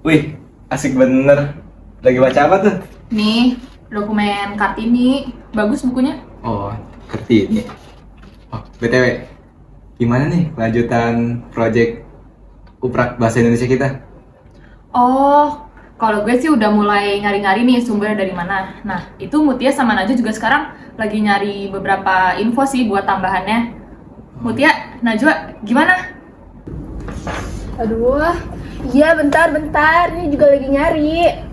Wih, asik bener. Lagi baca apa tuh? Nih, dokumen Kartini. Bagus bukunya. Oh, Kartini. Oh, BTW, gimana nih lanjutan project Uprak Bahasa Indonesia kita? Oh, kalau gue sih udah mulai nyari-nyari nih sumbernya dari mana. Nah, itu Mutia sama Najwa juga sekarang lagi nyari beberapa info sih buat tambahannya. Mutia, Najwa, gimana? Aduh, iya bentar, ini juga lagi nyari.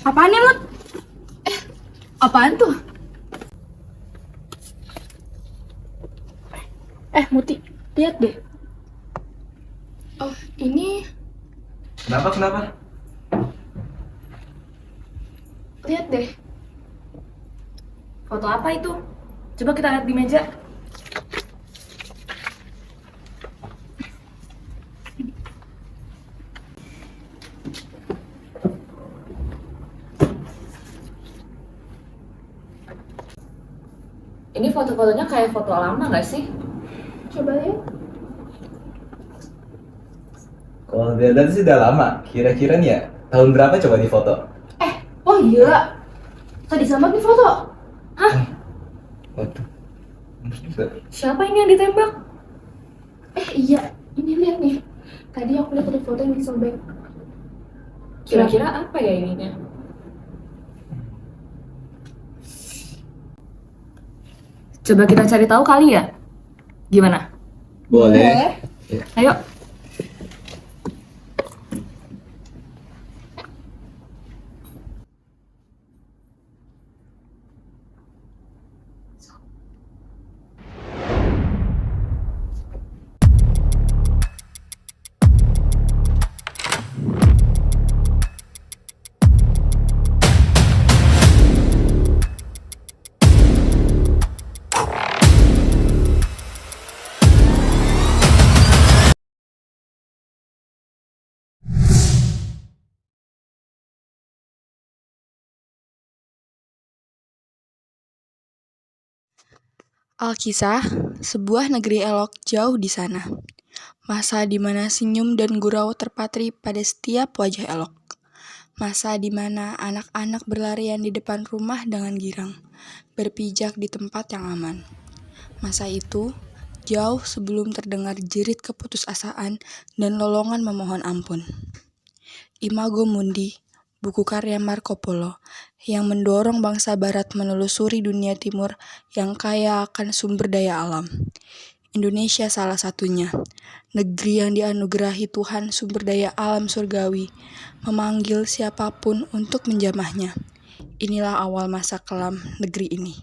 Apaan ya, Mut? Apaan tuh? Muti, lihat deh. Oh, ini Kenapa? lihat deh. Foto apa itu? Coba kita lihat di meja. Ini foto-fotonya kayak foto lama nggak sih? Coba lihat. Kalau dilihat sih udah lama. Kira-kira nih ya, tahun berapa coba di foto? Oh iya, tadi sama nih foto. Waduh, bener juga. Siapa ini yang ditembak? Iya, ini lihat nih. Tadi aku lihat ada foto yang disobek. Kira-kira apa ya ininya? Coba kita cari tahu kali ya. Gimana? Boleh. Ayo. Alkisah, sebuah negeri elok jauh di sana. Masa di mana senyum dan gurau terpatri pada setiap wajah elok. Masa di mana anak-anak berlarian di depan rumah dengan girang, berpijak di tempat yang aman. Masa itu, jauh sebelum terdengar jerit keputusasaan dan lolongan memohon ampun. Imago Mundi, buku karya Marco Polo, yang mendorong bangsa barat menelusuri dunia timur yang kaya akan sumber daya alam. Indonesia salah satunya, negeri yang dianugerahi Tuhan sumber daya alam surgawi, memanggil siapapun untuk menjamahnya. Inilah awal masa kelam negeri ini.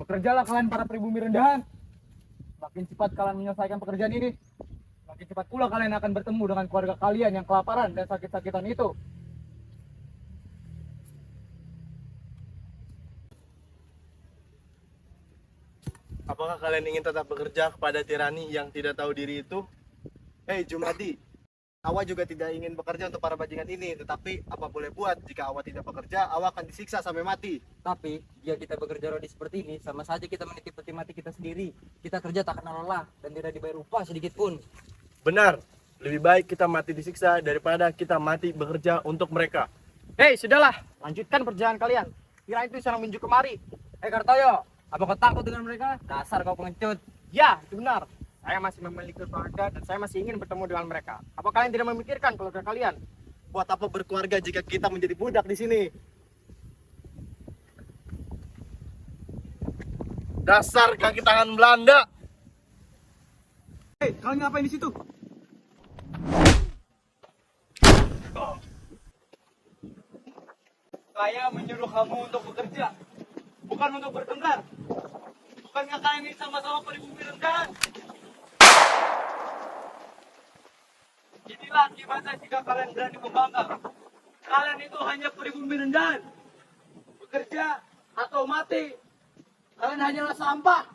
Bekerjalah kalian para pribumi rendahan. Makin cepat kalian menyelesaikan pekerjaan ini, makin cepat pula kalian akan bertemu dengan keluarga kalian yang kelaparan dan sakit-sakitan itu. Apakah kalian ingin tetap bekerja kepada tirani yang tidak tahu diri itu? Hei Jumadi, Awa juga tidak ingin bekerja untuk para bajingan ini, tetapi apa boleh buat, jika Awa tidak bekerja, Awa akan disiksa sampai mati. Tapi jika kita bekerja rodi seperti ini, sama saja kita menitip peti mati kita sendiri. Kita kerja tak kenal lelah dan tidak dibayar upah sedikit pun. Benar, lebih baik kita mati disiksa daripada kita mati bekerja untuk mereka. Hei, sudahlah, lanjutkan perjalanan kalian. Kira itu serang minju kemari. Kartoyo, apa kau takut dengan mereka? Dasar kau pengecut. Ya, itu benar. Saya masih memiliki keluarga dan saya masih ingin bertemu dengan mereka. Apa kalian tidak memikirkan keluarga kalian? Buat apa berkeluarga jika kita menjadi budak di sini? Dasar kaki tangan Belanda. Hei, kalian ngapain di situ? Saya menyuruh kamu untuk bekerja, bukan untuk bertengkar. Bukankah kalian ini sama-sama pribumi rendahan? Inilah akibatnya jika kalian berani membangkang. Kalian itu hanya pribumi rendahan. Bekerja atau mati. Kalian hanyalah sampah.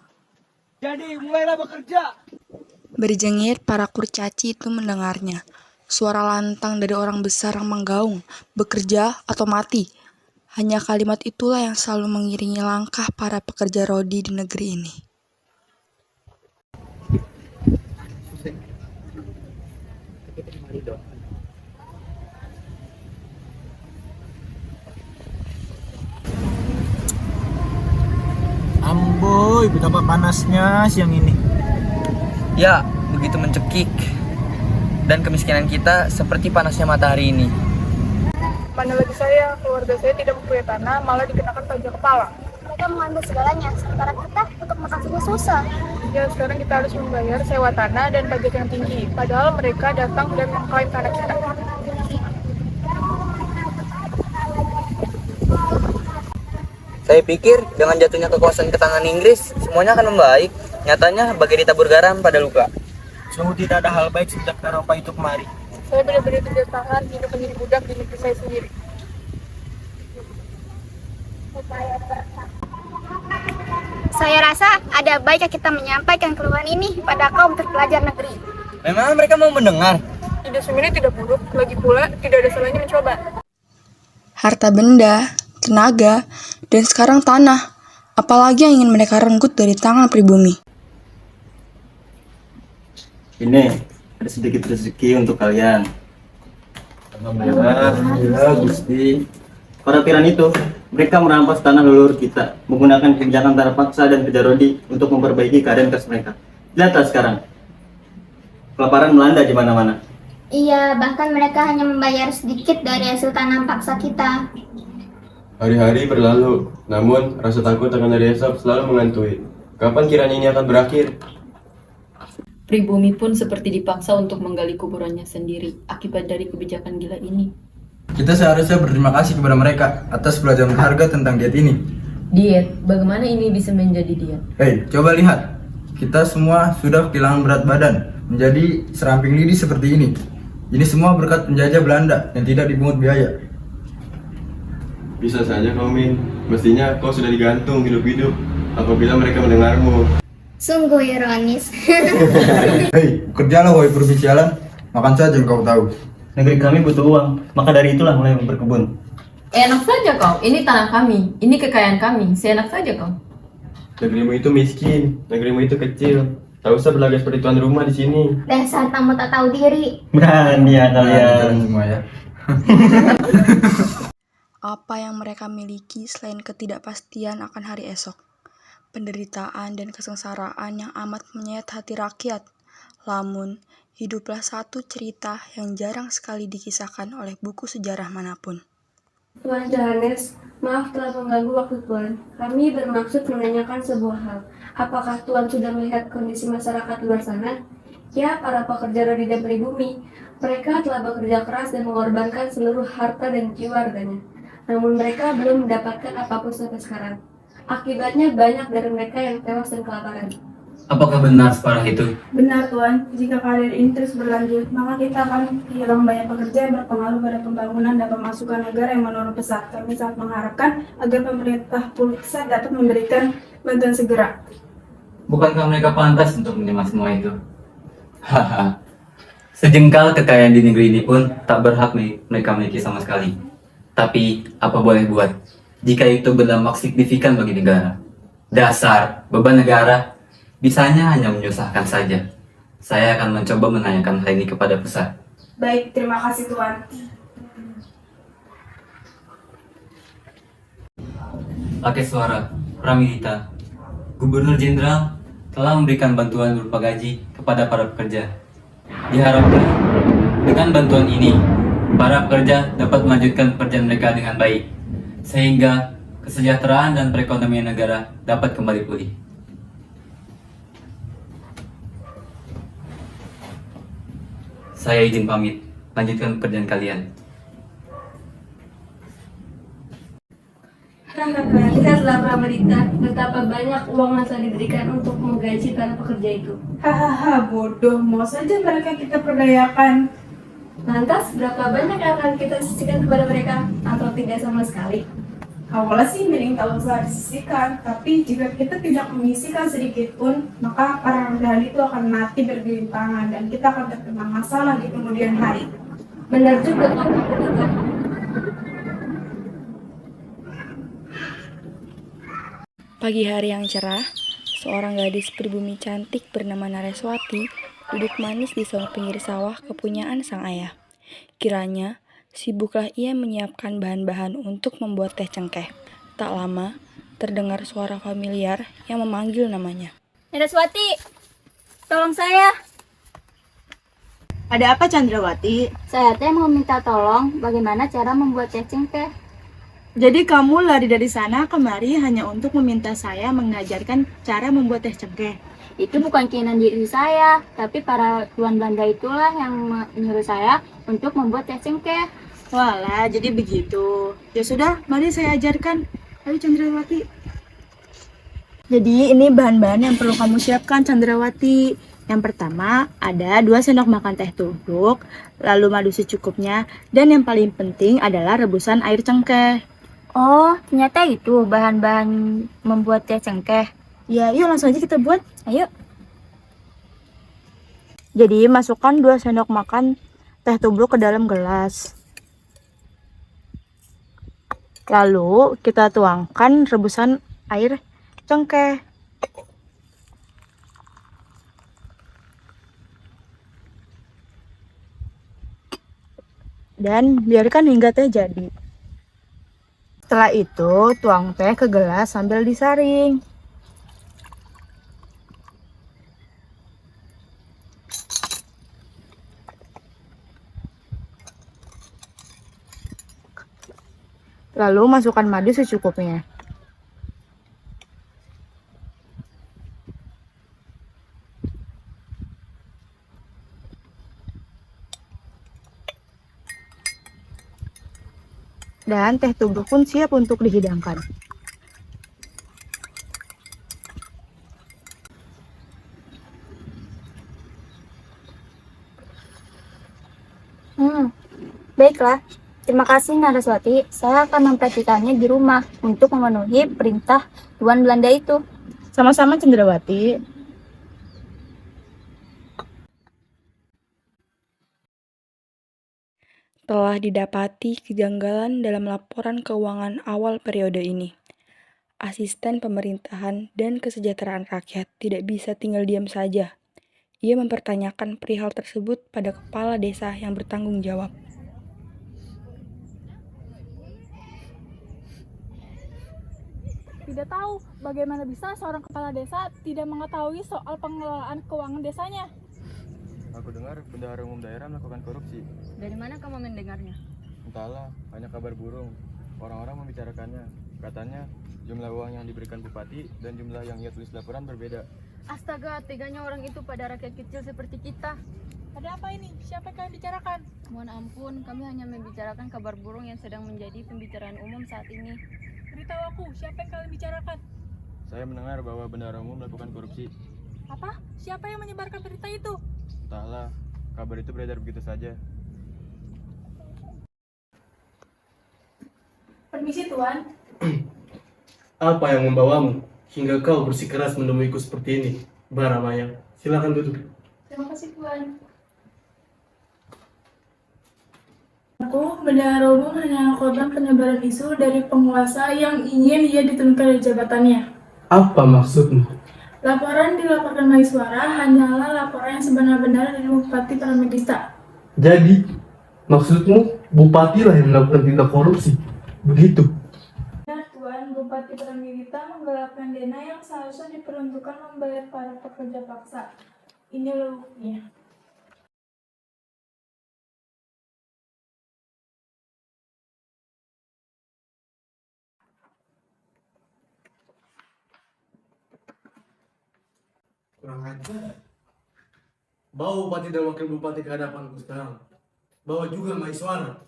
Jadi mulailah bekerja. Berjengit, para kurcaci itu mendengarnya. Suara lantang dari orang besar yang menggaung, bekerja atau mati. Hanya kalimat itulah yang selalu mengiringi langkah para pekerja rodi di negeri ini. Amboy, betapa panasnya siang ini. Ya, begitu mencekik. Dan kemiskinan kita seperti panasnya matahari ini. Mana lagi saya, keluarga saya tidak mempunyai tanah, malah dikenakan pajak kepala. Mereka mengambil segalanya, sementara kita untuk makan saja susah. Ya, sekarang kita harus membayar sewa tanah dan pajak yang tinggi. Padahal mereka datang dan mengklaim tanah kita. Saya pikir dengan jatuhnya kekuasaan ke tangan Inggris, semuanya akan membaik. Nyatanya bagai ditabur garam pada luka. Sungguh tidak ada hal baik sejak Eropa itu kemari. Saya benar-benar tidak tahan hidup menjadi budak di negeri saya sendiri. Saya rasa ada baiknya kita menyampaikan keluhan ini pada kaum terpelajar negeri. Memang mereka mau mendengar? Ide Sumini tidak buruk, lagi pula tidak ada salahnya mencoba. Harta benda, tenaga, dan sekarang tanah. Apalagi yang ingin mereka renggut dari tangan pribumi. Ini ada sedikit rezeki untuk kalian. Alhamdulillah, Gusti. Para tiran itu, mereka merampas tanah leluhur kita, menggunakan kebijakan tanah paksa dan kerja rodi untuk memperbaiki keadaan kas mereka. Lihatlah sekarang, kelaparan melanda di mana-mana. Iya, bahkan mereka hanya membayar sedikit dari hasil tanam paksa kita. Hari-hari berlalu, namun rasa takut akan hari esok selalu menghantui. Kapan kiranya ini akan berakhir? Pribumi pun seperti dipaksa untuk menggali kuburannya sendiri akibat dari kebijakan gila ini. Kita seharusnya berterima kasih kepada mereka atas pelajaran berharga tentang diet ini. Diet, bagaimana ini bisa menjadi diet? Hei, coba lihat. Kita semua sudah kehilangan berat badan, menjadi seramping lidi seperti ini. Ini semua berkat penjajah Belanda yang tidak dipungut biaya. Bisa saja kau, Min. Mestinya kau sudah digantung hidup-hidup apabila mereka mendengarmu. Sungguh ironis. Hei, kerjalah wahai perbicialan. Makan saja kau tahu. Negeri kami butuh uang, maka dari itulah mulai berkebun. Enak saja kau, ini tanah kami, ini kekayaan kami, seenak saja kau. Negerimu itu miskin, negerimu itu kecil. Tak usah berlagak seperti tuan rumah di sini. Dasar tamu tak tahu diri. Berani ya Kalian semua ya. Apa yang mereka miliki selain ketidakpastian akan hari esok? Penderitaan dan kesengsaraan yang amat menyayat hati rakyat. Lamun, hiduplah satu cerita yang jarang sekali dikisahkan oleh buku sejarah manapun. Tuan Johannes, maaf telah mengganggu waktu Tuan. Kami bermaksud menanyakan sebuah hal. Apakah Tuan sudah melihat kondisi masyarakat luar sana? Ya, para pekerja rodi dan pribumi. Mereka telah bekerja keras dan mengorbankan seluruh harta dan jiwa harganya. Namun mereka belum mendapatkan apapun sampai sekarang. Akibatnya banyak dari mereka yang tewas dan kelaparan. Apakah benar separah itu? Benar Tuan, jika keadaan ini terus berlanjut, maka kita akan kehilangan banyak pekerja yang berpengaruh pada pembangunan dan pemasukan negara yang menurun pesat. Kami sangat mengharapkan agar pemerintah pusat dapat memberikan bantuan segera. Bukankah mereka pantas untuk menerima semua itu? Haha. Sejengkal kekayaan di negeri ini pun tak berhak mereka miliki sama sekali. Tapi, apa boleh buat? Jika itu berdampak signifikan bagi negara. Dasar, beban negara, bisanya hanya menyusahkan saja. Saya akan mencoba menanyakan hal ini kepada pusat. Baik, terima kasih Tuan. Pakai suara, Pramilita, Gubernur Jenderal telah memberikan bantuan berupa gaji kepada para pekerja. Diharapkan dengan bantuan ini, para pekerja dapat melanjutkan pekerjaan mereka dengan baik, sehingga kesejahteraan dan perekonomian negara dapat kembali pulih. Saya izin pamit, lanjutkan pekerjaan kalian. Lihatlah setelah berita betapa banyak uang yang telah diberikan untuk menggaji para pekerja itu. Hahaha, bodoh. Mau saja mereka kita perdayakan. Lantas, berapa banyak yang akan kita sisihkan kepada mereka atau tidak sama sekali? Awalnya sih mending tak usah disisihkan, tapi jika kita tidak menyisihkan sedikit pun, maka para rendahan itu akan mati bergelimpangan dan kita akan terkena masalah di kemudian hari. Benar juga, Tuan. Pagi hari yang cerah, seorang gadis pribumi cantik bernama Nareswati duduk manis di sebuah pinggir sawah kepunyaan sang ayah. Kiranya, sibuklah ia menyiapkan bahan-bahan untuk membuat teh cengkeh. Tak lama, terdengar suara familiar yang memanggil namanya. Naraswati, tolong saya. Ada apa Chandrawati? Saya teh mau minta tolong bagaimana cara membuat teh cengkeh. Jadi kamu lari dari sana kemari hanya untuk meminta saya mengajarkan cara membuat teh cengkeh? Itu bukan keinginan diri saya, tapi para tuan Belanda itulah yang menyuruh saya untuk membuat teh cengkeh. Walah, jadi begitu. Ya sudah, mari saya ajarkan. Ayo Chandrawati. Jadi ini bahan-bahan yang perlu kamu siapkan Chandrawati. Yang pertama ada 2 sendok makan teh tubruk, lalu madu secukupnya, dan yang paling penting adalah rebusan air cengkeh. Oh, ternyata itu bahan-bahan membuat teh cengkeh. Ya, yuk langsung aja kita buat. Ayo. Jadi masukkan 2 sendok makan teh tubruk ke dalam gelas. Lalu kita tuangkan rebusan air cengkeh. Dan biarkan hingga teh jadi. Setelah itu, tuang teh ke gelas sambil disaring. Lalu masukkan madu secukupnya. Dan teh tubruk pun siap untuk dihidangkan. Baiklah. Terima kasih Naraswati. Saya akan mempraktikannya di rumah untuk memenuhi perintah Tuan Belanda itu. Sama-sama Cendrawati. Telah didapati kejanggalan dalam laporan keuangan awal periode ini. Asisten pemerintahan dan kesejahteraan rakyat tidak bisa tinggal diam saja. Ia mempertanyakan perihal tersebut pada kepala desa yang bertanggung jawab. Tidak tahu bagaimana bisa seorang kepala desa tidak mengetahui soal pengelolaan keuangan desanya. Aku dengar bendahara umum daerah melakukan korupsi. Dari mana kamu mendengarnya? Entahlah, hanya kabar burung. Orang-orang membicarakannya. Katanya jumlah uang yang diberikan bupati dan jumlah yang ia tulis laporan berbeda. Astaga, teganya orang itu pada rakyat kecil seperti kita. Ada apa ini? Siapa yang kalian bicarakan? Mohon ampun, kami hanya membicarakan kabar burung yang sedang menjadi pembicaraan umum saat ini. Beritahu aku, siapa yang kalian bicarakan? Saya mendengar bahwa bendahara umum melakukan korupsi. Apa? Siapa yang menyebarkan berita itu? Entahlah, kabar itu beredar begitu saja. Permisi Tuan. Apa yang membawamu hingga kau bersikeras menemuiku seperti ini? Baramaya, silakan duduk. Terima kasih Tuan. Aku, bendahara umum hanya korban penyebaran isu dari penguasa yang ingin ia diturunkan dari jabatannya. Apa maksudmu? Laporan dilaporkan Maiswara hanyalah laporan yang sebenar-benar dari Bupati Pramedita. Jadi, maksudmu bupati lah yang melakukan tindak korupsi? Begitu? Benar Tuan, Bupati Pramedita menggelapkan dana yang seharusnya diperuntukkan membayar para pekerja paksa. Ini buktinya. Kurang ajar. Bawa bupati dan wakil bupati ke hadapanku sekarang. Bawa juga Maiswara.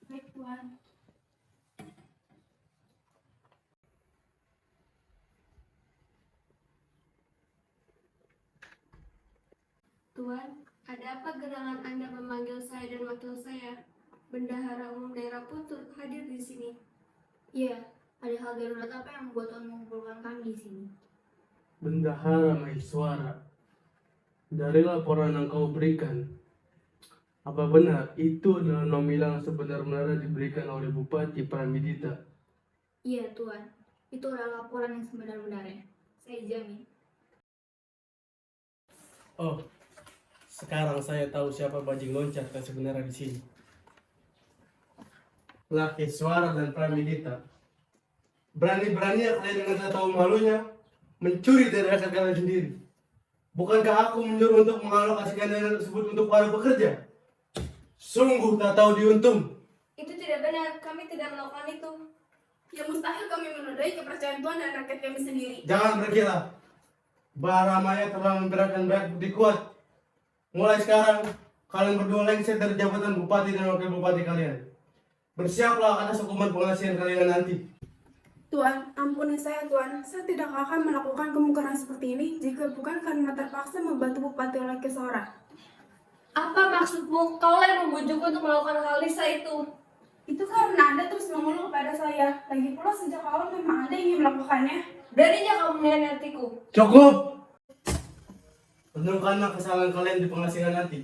Baik Tuan. Tuan, ada apa gerangan Anda memanggil saya dan wakil saya? Bendahara umum daerah pun turut hadir di sini. Iya, ada hal darurat apa yang membuat Tuan mengumpulkan kami di sini? Bendahara Mahiswara, dari laporan yang kau berikan, apa benar itu adalah nominal yang sebenar-benarnya diberikan oleh Bupati Pramidita? Iya, Tuan. Itu adalah laporan yang sebenar-benarnya. Saya jamin. Oh, sekarang saya tahu siapa bajing loncat yang sebenarnya di sini. Laki Suara dan Pramidita. Berani-beraninya kalian dengan tak tahu malunya mencuri dari aset kalian sendiri. Bukankah aku menyuruh untuk mengalokasikan dana tersebut untuk para pekerja? Sungguh tak tahu diuntung. Itu tidak benar, kami tidak melakukan itu. Ya mustahil kami menodai kepercayaan Tuan dan rakyat kami sendiri. Jangan bergila. Baramaya telah memberikan banyak bukti kuat. Mulai sekarang, kalian berdua lengser dari jabatan bupati dan wakil bupati kalian. Bersiaplah atas hukuman pengasihan kalian nanti. Tuan, ampuni saya Tuan. Saya tidak akan melakukan kemungkaran seperti ini jika bukan karena terpaksa membantu Bupati oleh Kesora. Apa maksudmu? Kau yang membujukku untuk melakukan hal Lisa itu. Itu karena Anda terus mengeluh kepada saya. Lagi pula sejak awal memang Anda ingin melakukannya. Beraninya kamu menilai hatiku. Cukup! Renungkanlah kesalahan kalian di pengasihan nanti.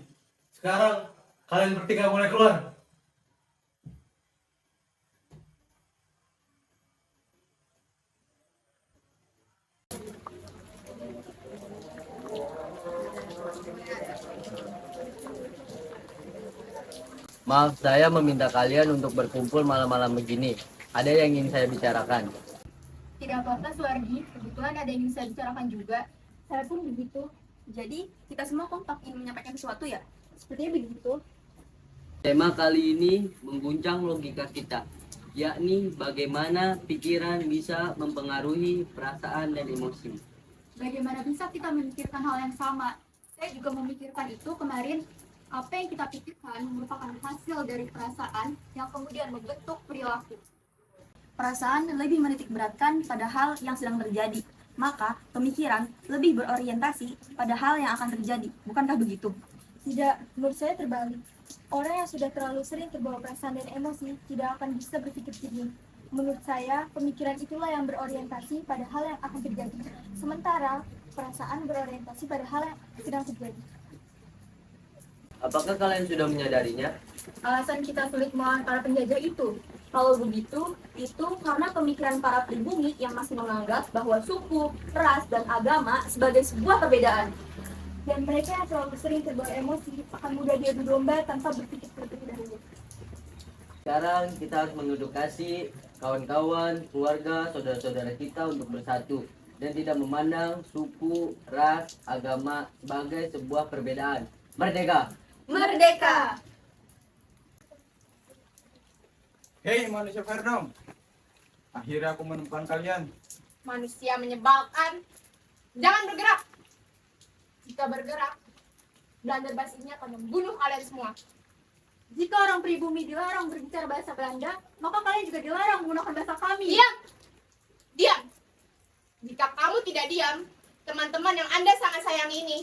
Sekarang, kalian bertiga boleh keluar. Maaf, saya meminta kalian untuk berkumpul malam-malam begini. Ada yang ingin saya bicarakan. Tidak apa-apa, Suwardi. Kebetulan ada yang ingin saya bicarakan juga. Saya pun begitu. Jadi, kita semua kompak ingin menyampaikan sesuatu ya? Sepertinya begitu. Tema kali ini mengguncang logika kita, yakni bagaimana pikiran bisa mempengaruhi perasaan dan emosi. Bagaimana bisa kita memikirkan hal yang sama? Saya juga memikirkan itu kemarin. Apa yang kita pikirkan merupakan hasil dari perasaan yang kemudian membentuk perilaku. Perasaan lebih menitik beratkan pada hal yang sedang terjadi. Maka, pemikiran lebih berorientasi pada hal yang akan terjadi. Bukankah begitu? Tidak, menurut saya terbalik. Orang yang sudah terlalu sering terbawa perasaan dan emosi tidak akan bisa berpikir jernih. Menurut saya, pemikiran itulah yang berorientasi pada hal yang akan terjadi. Sementara, perasaan berorientasi pada hal yang sedang terjadi. Apakah kalian sudah menyadarinya? Alasan kita sulit melawan para penjajah itu. Kalau begitu, itu karena pemikiran para pribumi yang masih menganggap bahwa suku, ras, dan agama sebagai sebuah perbedaan. Dan mereka yang terlalu sering terbawa emosi akan mudah diadu domba tanpa berpikir terlebih dahulu. Sekarang kita harus mengedukasi kawan-kawan, keluarga, saudara-saudara kita untuk bersatu dan tidak memandang suku, ras, agama sebagai sebuah perbedaan. Merdeka! Merdeka! Hei manusia Verdom, akhirnya aku menemukan kalian. Manusia menyebalkan. Jangan bergerak. Jika bergerak, Belanda basinya akan membunuh kalian semua. Jika orang pribumi dilarang berbicara bahasa Belanda, maka kalian juga dilarang menggunakan bahasa kami. Diam! Diam! Jika kamu tidak diam, teman-teman yang Anda sangat sayangi ini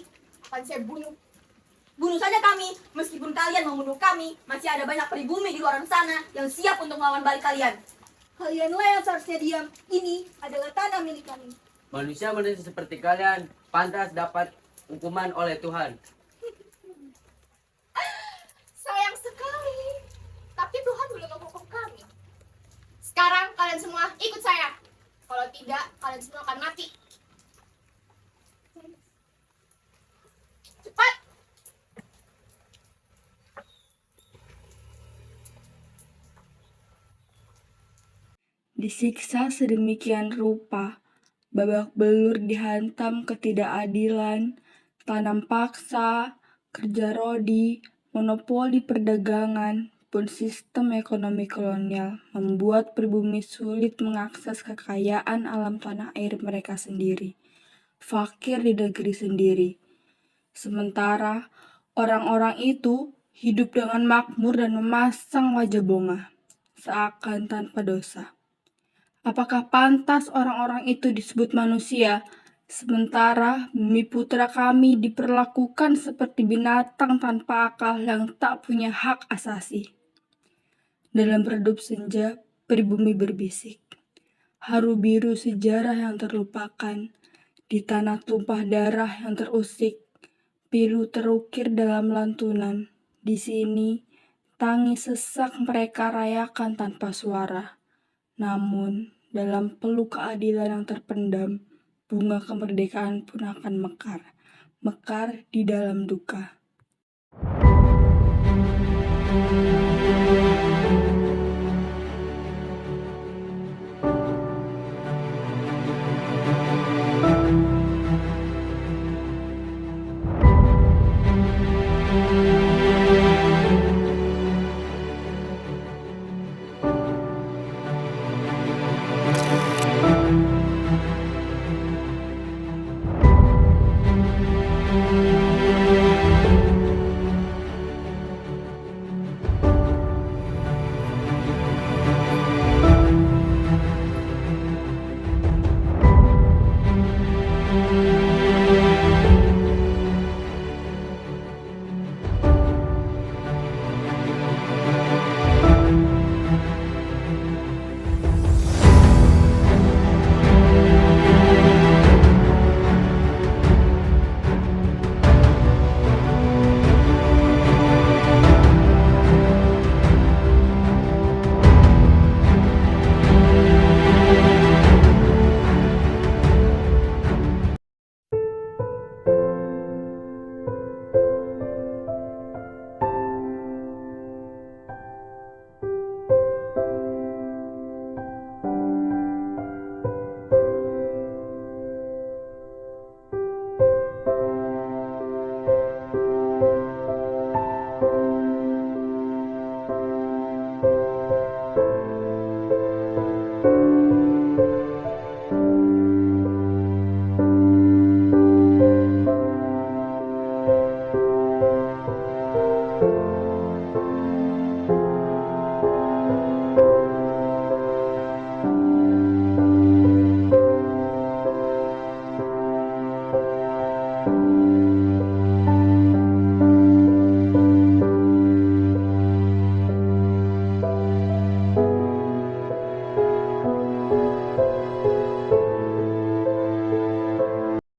akan saya bunuh. Bunuh saja kami, meskipun kalian membunuh kami, masih ada banyak pribumi di luar sana yang siap untuk melawan balik kalian. Kalianlah yang seharusnya diam. Ini adalah tanah milik kami. Manusia-manusia seperti kalian pantas dapat hukuman oleh Tuhan. Sayang sekali. Tapi Tuhan belum menghukum kami. Sekarang kalian semua ikut saya. Kalau tidak, kalian semua akan mati. Cepat! Disiksa sedemikian rupa, babak belur dihantam ketidakadilan, tanam paksa, kerja rodi, monopoli perdagangan, pun sistem ekonomi kolonial membuat pribumi sulit mengakses kekayaan alam tanah air mereka sendiri, fakir di negeri sendiri. Sementara orang-orang itu hidup dengan makmur dan memasang wajah bongah, seakan tanpa dosa. Apakah pantas orang-orang itu disebut manusia Sementara bumi putra kami diperlakukan seperti binatang tanpa akal yang tak punya hak asasi. Dalam redup senja, pribumi berbisik. Haru biru sejarah yang terlupakan. Di tanah tumpah darah yang terusik. Pilu terukir dalam lantunan. Di sini, tangis sesak mereka rayakan tanpa suara. Namun, dalam peluk keadilan yang terpendam, bunga kemerdekaan pun akan mekar. Mekar di dalam duka.